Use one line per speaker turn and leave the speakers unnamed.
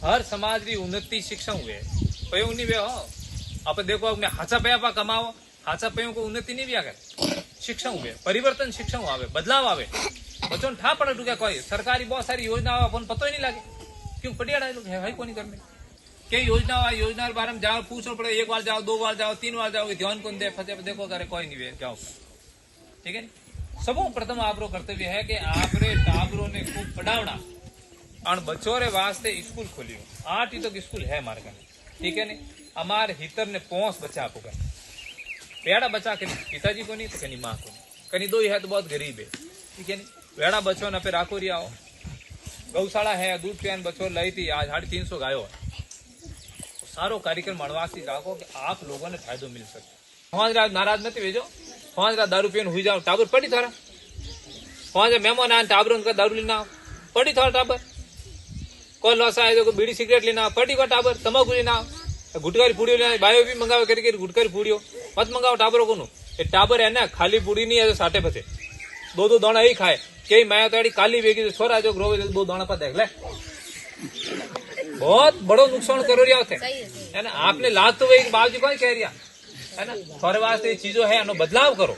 हर समाज की उन्नति शिक्षण हुए पयो नहीं वे हो आप देखो अपने हाचा पया पा कमाओ हाचा पयों को उन्नति नहीं भी करे शिक्षण हुए परिवर्तन शिक्षण आवे बदलाव आवे बच्चों ने ठा पड़े टूके कोई सरकारी बहुत सारी योजना अपन पता ही नहीं लगे क्यों पटियाड़ा लोग है कोई नहीं करने कई योजना के बारे में जाओ पूछो पड़े एक बार जाओ 2 बार जाओ 3 बार जाओ ध्यान कौन दे फसे देखो करे कोई नहीं वे जाओ ठीक है सबो प्रथम आपरो कर्तव्य है कि आपरे टाबरों ने खूब पढ़ावना और बच्चों रे वास्ते स्कूल खोलियो 8 तक स्कूल है मारे कने ठीक है नहीं अमार हितर ने 5 बच्चा आपको वेड़ा बच्चा कहीं पिताजी को नहीं तो कहीं माँ को नहीं कहीं 2 ही है तो बहुत गरीब है ठीक है नहीं वेड़ा बच्चों ने पे राखो रिया हो गौशाला है दूध पियान बच्चों लाई थी आज 350 गायो है तो सारो कार्यक्रम मनवासी राखो कि आप लोगों ने फायदो मिल सके पांच रात नाराज मत भेजो 5 रात दारू पियन हुई जाओ टाबर पड़ी थारा 5 मेहमान आए टाबरों का दारू लेना पड़ी थारा टाबर कोई लोसा है तो बीड़ी सिगरेट लेना पड़ी को टाबर तमाकू लेना गुटकारी पूड़ियो लेना बायो भी मंगावे करके गुटकारी पूड़ियो मत मंगाओ टाबरों को ये टाबर है ना खाली पूड़ी नहीं है तो साटे फसे 2 दाना ही खाए कई मैं तो काली बेगी छोरा जो ग्रोवे 2 दाना पर देख ले बहुत बड़ो नुकसान करो रिया थे है ना आपने लाद तो वही बाबू जी कौन कह रिया है ना थोड़े वास्ते चीजों है बदलाव करो